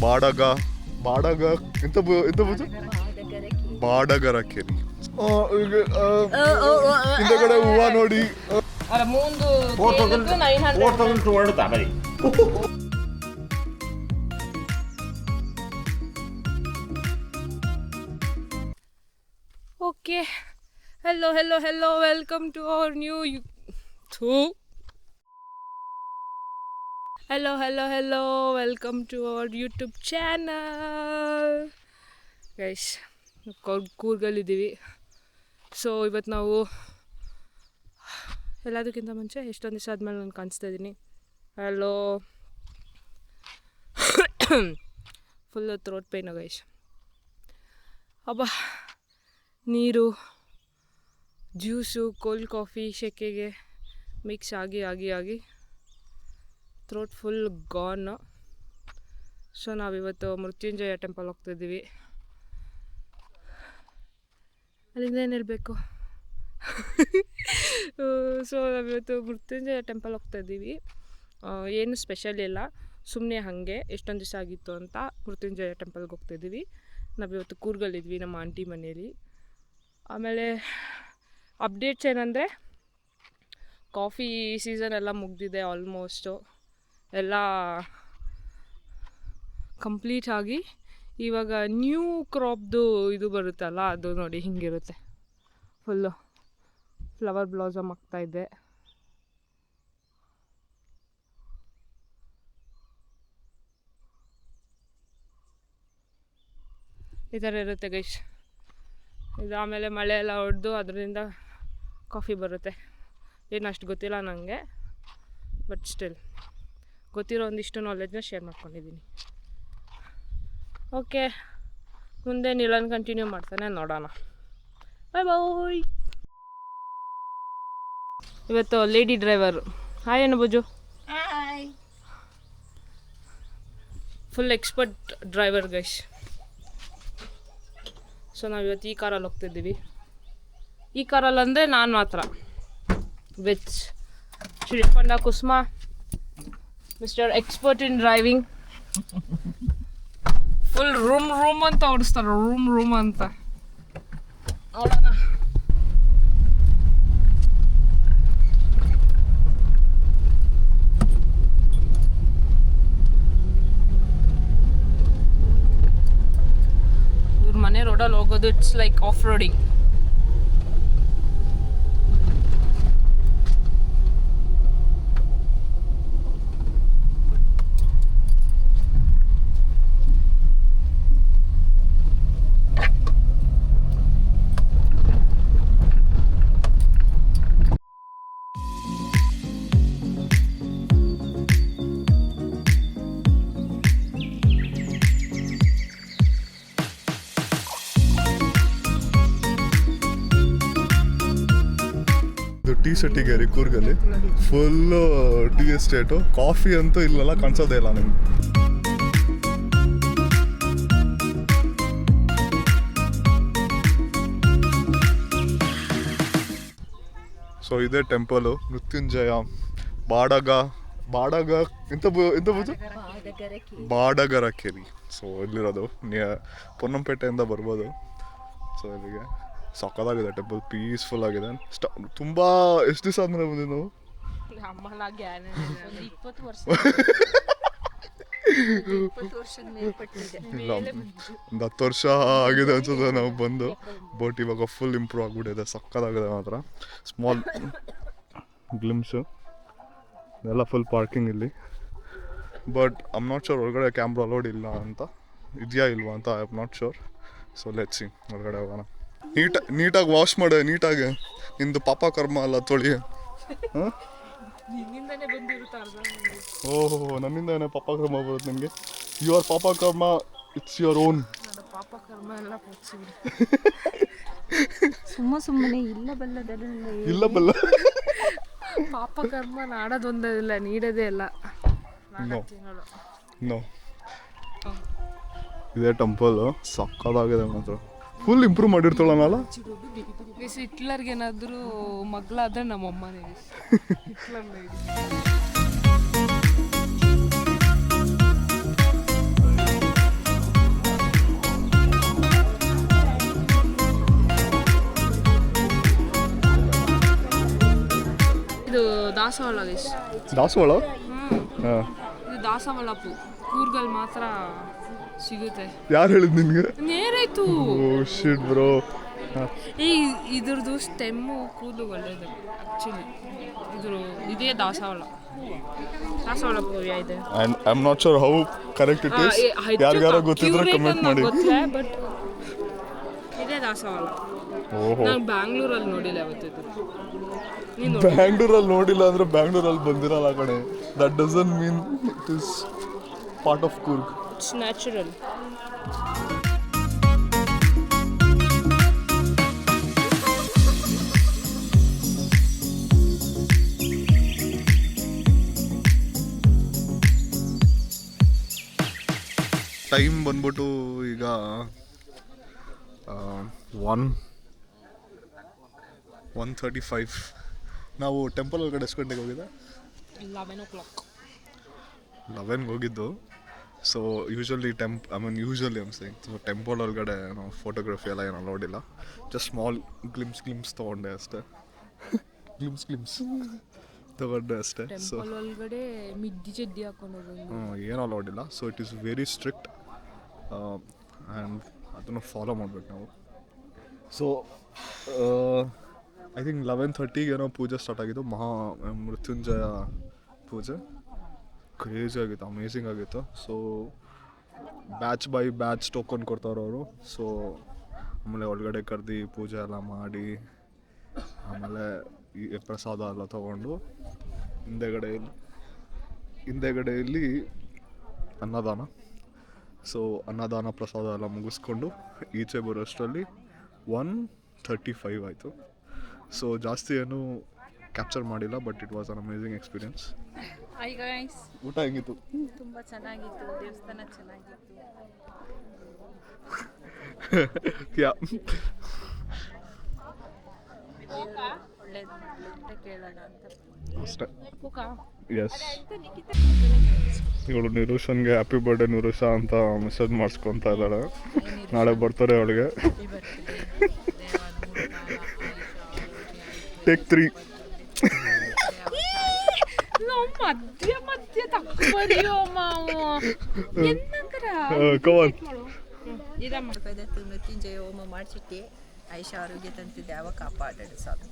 ಬಾಡಗ ಬಾಡಗ ಎಂತ ಎಂತ ಬೂಜು ಬಾಡಗರ ಕೆರಿ ಹಿಂದಗಡೆ ಹೂವ ನೋಡಿ Okay, hello, welcome to our new hello, welcome to our YouTube channel. Guys, ಕೂರ್ಗಲ್ಲಿದ್ದೀವಿ. ಸೊ ಇವತ್ತು ನಾವು ಎಲ್ಲದಕ್ಕಿಂತ ಮುಂಚೆ ಎಷ್ಟೊಂದು ದಿವಸ ಆದಮೇಲೆ ನಾನು ಕಾಣಿಸ್ತಾ ಇದ್ದೀನಿ. Hello full throat pain guys. ಅಬ್ಬಾ, ನೀರು, ಜ್ಯೂಸು, ಕೋಲ್ಡ್ ಕಾಫಿ ಶೆಕೆಗೆ ಮಿಕ್ಸ್ ಆಗಿ ಥ್ರೋಟ್ ಫುಲ್ ಗಾನ್. ಸೊ ನಾವಿವತ್ತು ಮೃತ್ಯುಂಜಯ ಟೆಂಪಲ್ ಹೋಗ್ತಾಯಿದ್ದೀವಿ. ಅಲ್ಲಿಂದ ಏನು ಹೇಳಬೇಕು. ಸೊ ನಾವಿವತ್ತು ಮೃತ್ಯುಂಜಯ ಟೆಂಪಲ್ ಹೋಗ್ತಾಯಿದ್ದೀವಿ. ಏನು ಸ್ಪೆಷಲ್ ಇಲ್ಲ, ಸುಮ್ಮನೆ ಹಾಗೆ ಎಷ್ಟೊಂದು ದಿವಸ ಆಗಿತ್ತು ಅಂತ ಮೃತ್ಯುಂಜಯ ಟೆಂಪಲ್ಗೆ ಹೋಗ್ತಾಯಿದ್ದೀವಿ. ನಾವಿವತ್ತು ಕೂರ್ಗಲ್ಲಿದ್ವಿ ನಮ್ಮ ಆಂಟಿ ಮನೇಲಿ. ಆಮೇಲೆ ಅಪ್ಡೇಟ್ಸ್ ಏನಂದರೆ, ಕಾಫಿ ಸೀಸನ್ ಎಲ್ಲ ಮುಗಿದಿದೆ, ಆಲ್ಮೋಸ್ಟು ಎಲ್ಲ ಕಂಪ್ಲೀಟ್ ಆಗಿ ಇವಾಗ ನ್ಯೂ ಕ್ರಾಪ್ದು ಇದು ಬರುತ್ತಲ್ಲ, ಅದು ನೋಡಿ ಹಿಂಗಿರುತ್ತೆ. ಫುಲ್ಲು ಫ್ಲವರ್ ಬ್ಲಾಸಮ್ ಆಗ್ತಾಯಿದೆ. ಈ ಥರ ಇರುತ್ತೆ ಗೈಸ್. ಇದು ಆಮೇಲೆ ಮಳೆ ಎಲ್ಲ ಹೊಡೆದು ಅದರಿಂದ ಕಾಫಿ ಬರುತ್ತೆ. ಏನು ಅಷ್ಟು ಗೊತ್ತಿಲ್ಲ ನನಗೆ, ಬಟ್ ಸ್ಟಿಲ್ ಗೊತ್ತಿರೋ ಒಂದಿಷ್ಟು ನಾಲೆಡ್ಜ್ನ ಶೇರ್ ಮಾಡ್ಕೊಂಡಿದ್ದೀನಿ. ಓಕೆ, ಮುಂದೆ ನಿಲನ್ ಕಂಟಿನ್ಯೂ ಮಾಡ್ತಾನೆ, ನೋಡೋಣ. ಬಾಯ್ ಬಾಯ್. ಇವತ್ತು ಲೇಡಿ ಡ್ರೈವರು. ಹಾಯ್ ಏನು Buju. Full expert driver guys. So ನಾವು ಇವತ್ತು ಈ ಕಾರಲ್ಲಿ ಹೋಗ್ತಿದ್ದೀವಿ. ಈ ಕಾರಲ್ಲಿ ಅಂದರೆ ನಾನು ಮಾತ್ರ, with Sripanda Kusuma, mister expert in driving. Full vroom ಅಂತ ಓಡಿಸ್ತಾರೆ, ರೂಮ್ ಅಂತ. ನೋಡೋಣ. ಇವ್ರ ಮನೆ ರೋಡಲ್ಲಿ ಹೋಗೋದು it's like off roading. Tea ಸಿಟಿಗೆ ಕೂರ್ಗಲ್ಲಿ ಫುಲ್ಲು ಟೀ ಎಸ್ಟೇಟು. ಕಾಫಿ ಅಂತೂ ಇಲ್ಲೆಲ್ಲ ಕಾಣಿಸೋದೇ ಇಲ್ಲ ನಿಮ್ಗೆ. ಸೊ ಇದೇ ಟೆಂಪಲು ಮೃತ್ಯುಂಜಯ ಬಾಡಗ ಎಂತ ಬೂಜು ಬಾಡಗರ ಕೆರಿ. ಸೊ ಇಲ್ಲಿರೋದು ಪೊನ್ನಂಪೇಟೆಯಿಂದ ಬರ್ಬೋದು. ಸೊ ಇಲ್ಲಿಗೆ ಸಕ್ಕದಾಗಿದೆ ಟೆಂಪಲ್, ಪೀಸ್ಫುಲ್ ಆಗಿದೆ. ತುಂಬ ಎಷ್ಟು ದಿವಸ ಆದ್ಮೇಲೆ ಬಂದಿದ್ದು ನಾವು? ಇಲ್ಲ, ಒಂದು 10 ವರ್ಷ ಆಗಿದೆ ಅನ್ಸುತ್ತೆ ನಾವು ಬಂದು. ಬಟ್ ಇವಾಗ ಫುಲ್ ಇಂಪ್ರೂವ್ ಆಗಿಬಿಟ್ಟಿದೆ, ಸಕ್ಕದಾಗಿದೆ ಮಾತ್ರ. ಸ್ಮಾಲ್ ಗ್ಲಿಮ್ಸು ಎಲ್ಲ ಫುಲ್ ಪಾರ್ಕಿಂಗ್ ಇಲ್ಲಿ. But I am not sure ಹೊರಗಡೆ ಕ್ಯಾಮ್ರಾ ಅಲೋಡ್ ಇಲ್ಲ ಅಂತ, ಇದೆಯಾ ಇಲ್ವಾ ಅಂತ I am not sure. So let's see, ಹೊರಗಡೆ ಹೋಗೋಣ. ನೀಟಾಗಿ ವಾಶ್ ಮಾಡೆ, ನೀಟಾಗಿ. ನಿಂದು ಪಾಪ ಕರ್ಮ ಅಲ್ಲ, ತೊಳಿ. ಓಹೋ, ನನ್ನಿಂದ ಪಾಪ ಕರ್ಮ ಬರುತ್ತೆ ನಿಮಗೆ. ಯುವರ್ ಪಾಪ ಕರ್ಮ, ಇಟ್ಸ್ ಯುವರ್ ಓನ್. ಸುಮ್ಮನೆ ಇಲ್ಲ ಬಲ್ಲ ಪಾಪ ಕರ್ಮ ನಾಡೋದೊಂದಿಲ್ಲ, ನೀಡೋದೇ ಇಲ್ಲ. ನೋ, ಇದೇ ಟೆಂಪಲ್ ಸಕ್ಕದಾಗಿದೆ ಮಾತ್ರ. Full improve ಮಾಡಿರ್ತಾಳಲ್ಲ. ಹಿಟ್ಲರ್ಗೆ ಏನಾದರೂ ಮಗಳಾದ್ರೆ ನಮ್ಮಮ್ಮನೇ ಹಿಟ್ಲರ್. ದಾಸವಾಳ ಗೈಸ್. ದಾಸವಾಳ? ಹ್ಞೂ, ಹಾಂ. ಇದು ದಾಸವಾಳ ಕೂರ್ಗಲ್ಲಿ ಮಾತ್ರ ಸಿಗುತ್ತೆ. ಯಾರು ಹೇಳಿದ್ ನಿನ್ಗೆ? ನೇರಾಯ್ತು. ಓ ಶಿಟ್ ಬ್ರೋ. ಈ ಇದ್ರದ್ದು ಸ್ಟೆಮ್ಮು ಕೂದಲು ಒಳ್ಳೇದು ಆ್ಯಕ್ಚುಲಿ. ಇದೇ ದಾಸವಾಳ ಇದೆ. And I am not sure how correct it is. ಯಾರಿಗಾರ ಗೊತ್ತಿದ್ರೆ ಕಮೆಂಟ್ ಮಾಡಿ. ಗೊತ್ತಿಲ್ಲ, ಬಟ್ ಇದೇ ದಾಸವಾಳ. ಓಹೋ, ನಾನು ಬ್ಯಾಂಗ್ಳೂರಲ್ಲಿ ನೋಡಿಲ್ಲ ಯಾವತ್ತಿದ್ದು. ಬ್ಯಾಂಗ್ಳೂರಲ್ಲಿ ನೋಡಿಲ್ಲ ಅಂದ್ರೆ ಬ್ಯಾಂಗ್ಳೂರಲ್ಲಿ ಬಂದಿರಲ್ಲ ಕಣೆ. That doesn't mean it is part of Coorg. It's natural. Time ಬಂದ್ಬಿಟ್ಟು ಈಗ 1:35. ನಾವು ಟೆಂಪಲ್ ಒಳಗಡೆ ಎಷ್ಟು ಗಂಟೆಗೆ ಹೋಗಿದ್ದೆ? 11 o'clock. 11ಗೆ ಹೋಗಿದ್ದು. So usually usually so temple ಒಳಗಡೆ ನಾವು ಫೋಟೋಗ್ರಫಿ ಎಲ್ಲ ಏನು ಅಲೌಡಿಲ್ಲ. ಜಸ್ಟ್ ಸ್ಮಾಲ್ ಗ್ಲಿಮ್ಸ್ ತೊಗೊಂಡೆ ಅಷ್ಟೇ. ಗ್ಲಿಮ್ಸ್ ತೊಗೊಂಡೆ ಅಷ್ಟೇ. ಸೊ ಒಳಗಡೆ ಮಿಡ್ಡಿ ಚಡ್ಡಿ ಹಾಕೊಂಡು ಹೋಗೋದು ಏನು ಅಲೌಡಿಲ್ಲ. So it is very strict and ಅದನ್ನು ಫಾಲೋ ಮಾಡ್ಬೇಕು ನಾವು. ಸೊ ಐ ಥಿಂಕ್ 11:30 ಏನೋ ಪೂಜೆ ಸ್ಟಾರ್ಟ್ ಆಗಿದ್ದು. ಮೃತ್ಯುಂಜಯ ಪೂಜೆ ಕ್ರೇಜಿ ಆಗಿತ್ತು, ಅಮೇಝಿಂಗ್ ಆಗಿತ್ತು. So batch by batch token ಕೊಡ್ತಾರೆ ಅವರು. ಸೊ ಆಮೇಲೆ ಒಳಗಡೆ ಕರೆದು ಪೂಜೆ ಎಲ್ಲ ಮಾಡಿ ಆಮೇಲೆ ಈ ಪ್ರಸಾದ ಎಲ್ಲ ತೊಗೊಂಡು ಹಿಂದೆಗಡೆಯಲ್ಲಿ ಅನ್ನದಾನ. ಸೊ ಅನ್ನದಾನ ಪ್ರಸಾದ ಎಲ್ಲ ಮುಗಿಸ್ಕೊಂಡು ಈಚೆ ಬರೋಷ್ಟರಲ್ಲಿ 1:35 ಆಯಿತು. ಸೊ ಜಾಸ್ತಿ ಏನು ಕ್ಯಾಪ್ಚರ್ ಮಾಡಿಲ್ಲ, but it was an amazing experience. Hi guys. ಊಟ ಹೆಂಗಿತ್ತು? ತುಂಬ ಚೆನ್ನಾಗಿತ್ತು, ದೇವಸ್ಥಾನ ಚೆನ್ನಾಗಿತ್ತು. ಒಳ್ಳೇದು ಅಂತ ಕೇಳೋಣ ಅಂತ ಅಷ್ಟೇ. Yes, Okay. ಇವಳು ನಿರುಷನ್ಗೆ ಹ್ಯಾಪಿ ಬರ್ಡೇ ನಿರುಷ ಅಂತ ಮೆಸೇಜ್ ಮಾಡಿಸ್ಕೊತಾ ಇದ್ದಾಳೆ. ನಾಳೆ ಬರ್ತಾರೆ ಅವಳಿಗೆ. ಟೇಕ್ 3. ಮಧ್ಯ ತಕ್ಕರಿಯೋ ಮಾವು ಕವನ್ ಮೃತ್ಯುಂಜಯ ಹೋಮ ಮಾಡಿಸಿಟ್ಟಿ. ಆಯುಷ ಆರೋಗ್ಯ ತಂತಿದ್ದೆ ಯಾವ ಕಾಪಾಡೋದು ಸ್ವಾಮಿ.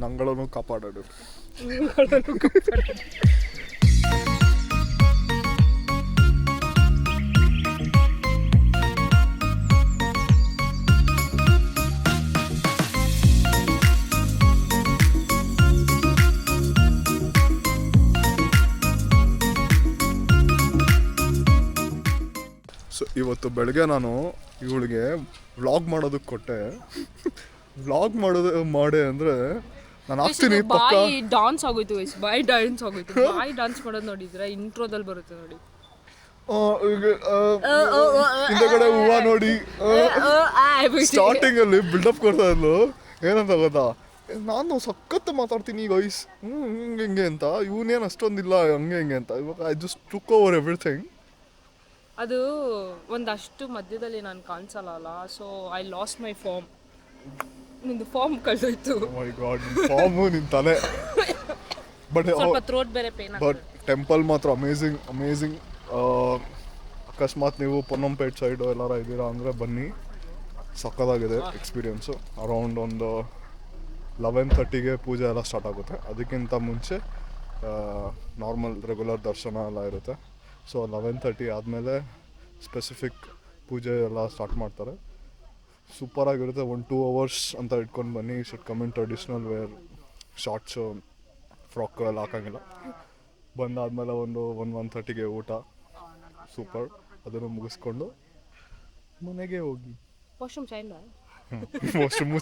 ನಂಗಳನ್ನು ಕಾಪಾಡೋದು. ಸೊ ಇವತ್ತು ಬೆಳಗ್ಗೆ ನಾನು ಇವಳಿಗೆ ವ್ಲಾಗ್ ಮಾಡೋದಕ್ಕೆ ಕೊಟ್ಟೆ. ವ್ಲಾಗ್ ಮಾಡೆ ಅಂದರೆ ನಾನು ಹಾಕ್ತೀನಿ ಪಕ್ಕ. ಬಾಯಿ ಡಾನ್ಸ್ ಆಗೋಯ್ತು ಗೈಸ್, ಬಾಯಿ ಡಾನ್ಸ್ ಮಾಡೋದು ನೋಡಿದ್ರೆ ಇಂಟ್ರೋದಲ್ಲಿ ಬರುತ್ತೆ ನೋಡಿ. ಹಿಂದೆಗಡೆ ಹೂವ ನೋಡಿ ಸ್ಟಾರ್ಟಿಂಗಲ್ಲಿ ಬಿಲ್ಡಪ್ ಕೊಡ್ತಾ ಇದ್ಲು. ಏನಂತ ಗೊತ್ತಾ, ನಾನು ಸಖತ್ತು ಮಾತಾಡ್ತೀನಿ ಗೈಸ್ ಹಿಂಗೆ ಅಂತ. ಇವನೇನು ಅಷ್ಟೊಂದಿಲ್ಲ ಹಂಗೆ ಹಿಂಗೆ ಅಂತ. ಇವಾಗ I just took over everything. ಅದು ಒಂದಷ್ಟು ಮಧ್ಯದಲ್ಲಿ ನಾನು ಕಾಣಿಸಲ್ಲ, so I lost my form. ನಿಂದು ಫಾರ್ಮ್ ಕಳೆದೋಯ್ತು. ಮೈ ಗಾಡ್, ಫಾರ್ಮು ನಿನ್ನ ತಲೆ. ಬಟ್ ಸ್ವಲ್ಪ ಥ್ರೋಟ್ ಬೇರೆ ಪೇನ್. ಬಟ್ ಟೆಂಪಲ್ ಮಾತ್ರ ಅಮೇಝಿಂಗ್. ಅಕಸ್ಮಾತ್ ನೀವು ಪೊನ್ನಂಪೇಟ್ ಸೈಡು ಎಲ್ಲಾರ ಇದ್ದೀರಾ ಅಂದರೆ ಬನ್ನಿ, ಸಕ್ಕತ್ತಾಗಿದೆ ಎಕ್ಸ್ಪೀರಿಯೆನ್ಸು. ಅರೌಂಡ್ ಒಂದು 11:30ಗೆ ಪೂಜೆ ಎಲ್ಲ ಸ್ಟಾರ್ಟ್ ಆಗುತ್ತೆ. ಅದಕ್ಕಿಂತ ಮುಂಚೆ ನಾರ್ಮಲ್ ರೆಗ್ಯುಲರ್ ದರ್ಶನ ಎಲ್ಲ ಇರುತ್ತೆ. ಸೊ 11:30 ಆದಮೇಲೆ ಸ್ಪೆಸಿಫಿಕ್ ಪೂಜೆ ಎಲ್ಲ ಸ್ಟಾರ್ಟ್ ಮಾಡ್ತಾರೆ. ಸೂಪರಾಗಿರುತ್ತೆ. 1-2 hours ಅಂತ ಇಟ್ಕೊಂಡು ಬನ್ನಿ. Should come in traditional wear, shorts frock ಎಲ್ಲ ಹಾಕೋಂಗಿಲ್ಲ. ಬಂದಾದಮೇಲೆ 1-1:30ಗೆ ಊಟ ಸೂಪರ್. ಅದನ್ನು ಮುಗಿಸ್ಕೊಂಡು ಮನೆಗೆ ಹೋಗಿ. ವಾಶ್ರೂಮು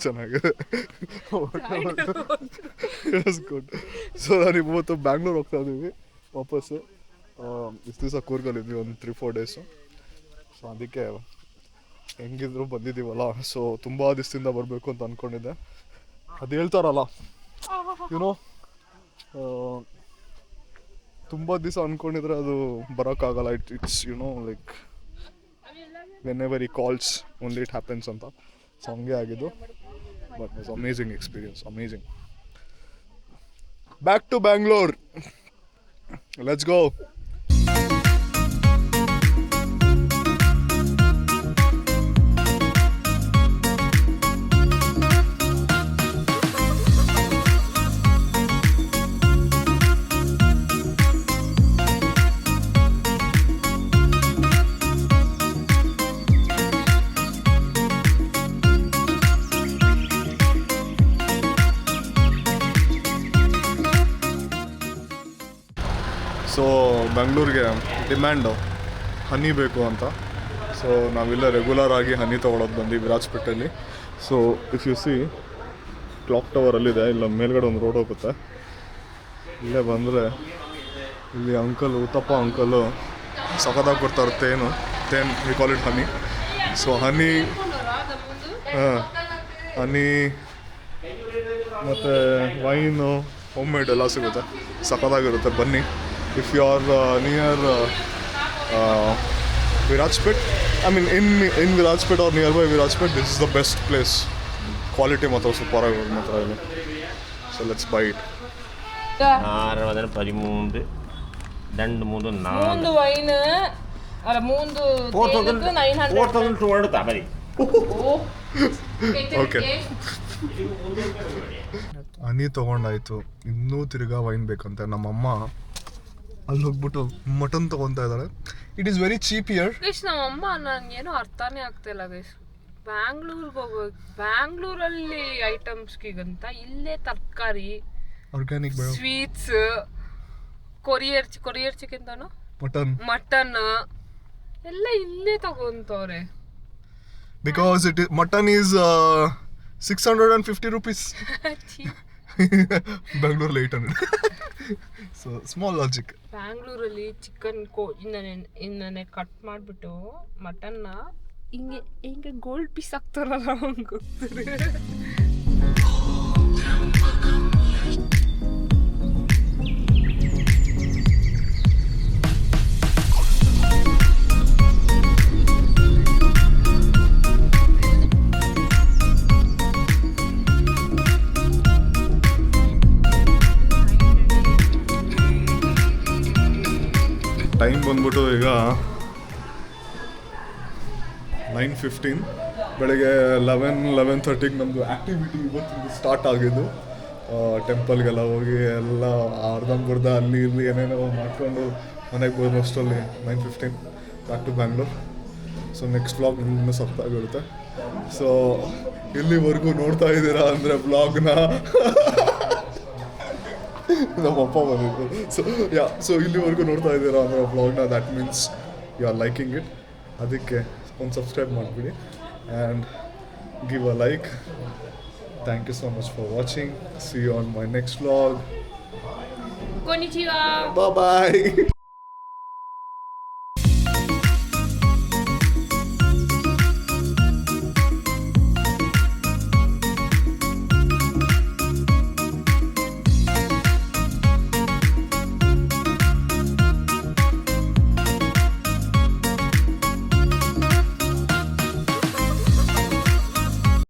ಚೆನ್ನಾಗಿದೆ. ಗುಡ್. ಸೊ ನಾನು ಇವತ್ತು ಬ್ಯಾಂಗ್ಳೂರ್ ಹೋಗ್ತಾ ಇದ್ದೀವಿ ವಾಪಸ್ಸು. ಇಷ್ಟು ದಿವಸ ಕೂರ್ಗಲ್ಲಿದ್ವಿ, ಒಂದು 3-4 ಡೇಸು. ಸೊ ಅದಕ್ಕೆ ಹೆಂಗಿದ್ರು ಬಂದಿದ್ದೀವಲ್ಲ, ಸೊ ತುಂಬ ದಿವಸದಿಂದ ಬರಬೇಕು ಅಂತ ಅಂದ್ಕೊಂಡಿದ್ದೆ. ಅದು ಹೇಳ್ತಾರಲ್ಲ ಯುನೋ, ತುಂಬ ದಿವಸ ಅಂದ್ಕೊಂಡಿದ್ರೆ ಅದು ಬರೋಕ್ಕಾಗಲ್ಲ. It's you know like when ever ಈ ಕಾಲ್ಸ್ ಓನ್ಲಿ ಇಟ್ ಹ್ಯಾಪನ್ಸ್ ಅಂತ. ಸೊ ಹಂಗೆ ಆಗಿದ್ದು. But it was amazing experience, amazing. Back to Bangalore. Let's go. So ಬೆಂಗಳೂರಿಗೆ ಡಿಮ್ಯಾಂಡು ಹನಿ ಬೇಕು ಅಂತ. ಸೊ ನಾವಿಲ್ಲ ರೆಗ್ಯುಲರ್ ಆಗಿ ಹನಿ ತೊಗೊಳೋದು ಬಂದು ವಿರಾಜಪೇಟೆಯಲ್ಲಿ. So if you see clock ಟವರಲ್ಲಿದೆ, ಇಲ್ಲ ಮೇಲ್ಗಡೆ ಒಂದು ರೋಡ್ ಹೋಗುತ್ತೆ. ಇಲ್ಲೇ ಬಂದರೆ ಇಲ್ಲಿ ಅಂಕಲು ಉತ್ತಪ್ಪ ಅಂಕಲು ಸಖತ್ತಾಗಿ ಕೊಡ್ತಾರೆ then we call it honey. So honey honey ಮತ್ತು ವೈನು ಹೋಮ್ ಮೇಡ್ ಎಲ್ಲ ಸಿಗುತ್ತೆ, ಸಖತ್ತಾಗಿರುತ್ತೆ. ಬನ್ನಿ. If you are near Virajpet, I mean in Virajpet are near by Virajpet, this is the best place. Quality ಮಾತ್ರ ಸೂಪರ್ ಆಗಿ ಮಾತ್ರ ಇಲ್ಲಿ. So let's buy it. 13 ಮೂಂದು ವೈನ್ ಅಲ್ಲ ಮೂಂದು 4200 ತಾಮರಿ. ಓಕೆ, ಹನಿ ತೊಗೊಂಡಾಯ್ತು. ಇನ್ನೂ ತಿರ್ಗಾ ವೈನ್ ಬೇಕಂತೆ. ನಮ್ಮಮ್ಮ ಅಲ್ಲಿ ಹೋಗ್ಬಿಟ್ಟು ಮಟನ್ ತೊಗೊತಾ ಇದ್ದಾಳೆ. It is very cheap year. Guys ನಮ್ಮಮ್ಮ ನನಗೇನೋ ಅರ್ಥನೇ ಆಗ್ತಾಯಿಲ್ಲ ಗೈಸ್. ಬ್ಯಾಂಗ್ಳೂರ್ಗೆ ಹೋಗ್ಬೇಕು, ಬ್ಯಾಂಗ್ಳೂರಲ್ಲಿ ಐಟಮ್ಸ್ಗಿಗಂತ ಇಲ್ಲೇ ತರಕಾರಿ, ಆರ್ಗ್ಯಾನಿಕ್ ಸ್ವೀಟ್ಸ್, ಕೊರಿಯರ್ ಚಿಕನ್ ತಾನು ಮಟನ್ ಎಲ್ಲ ಇಲ್ಲೇ ತಗೊಂತವ್ರೆ. Because it mutton is 650 rupees. ಬೆಂಗಳೂರಲ್ಲಿ 800. So small logic. ಬ್ಯಾಂಗ್ಳೂರಲ್ಲಿ ಚಿಕನ್ ಇನ್ನೇ ಕಟ್ ಮಾಡಿಬಿಟ್ಟು ಮಟನ್ನ ಹಿಂಗೆ ಗೋಲ್ಡ್ ಪೀಸ್ ಹಾಕ್ತಾರಲ್ಲ ಹಂಗೆ ಹೋಗ್ತಾರೆ. ಟೈಮ್ ಬಂದ್ಬಿಟ್ಟು ಈಗ 9:15. ಬೆಳಗ್ಗೆ 11:30ಗೆ ನಮ್ಮದು ಆ್ಯಕ್ಟಿವಿಟಿ ಇವತ್ತು ಸ್ಟಾರ್ಟ್ ಆಗಿದ್ದು. ಟೆಂಪಲ್ಗೆಲ್ಲ ಹೋಗಿ ಎಲ್ಲ ಅರ್ಧಂಬರ್ಧ ಅಲ್ಲಿ ಇಲ್ಲಿ ಏನೇನೋ ಮಾಡ್ಕೊಂಡು ಮನೆಗೆ ಬರೋ ಅಷ್ಟರಲ್ಲಿ 9:15 back to Bangalore. So next vlog ಇನ್ನೂ ಸಖತ್ತಾಗಿರುತ್ತೆ. ಸೊ ಇಲ್ಲಿವರೆಗೂ ನೋಡ್ತಾ ಇದ್ದೀರಾ ಅಂದರೆ ವ್ಲಾಗ್ನ ನಮ್ಮಪ್ಪ ಬಂದಿದ್ದು. ಸೊ ಇಲ್ಲಿವರೆಗೂ ನೋಡ್ತಾ ಇದ್ದೀರಾ ಅಂದರೆ ವ್ಲಾಗ್ನ, that means you are liking it. ಅದಕ್ಕೆ ಒಂದು ಸಬ್ಸ್ಕ್ರೈಬ್ ಮಾಡಿಬಿಡಿ and give a like. Thank you so much for watching. See you on my next vlog. Konnichiwa. Bye bye.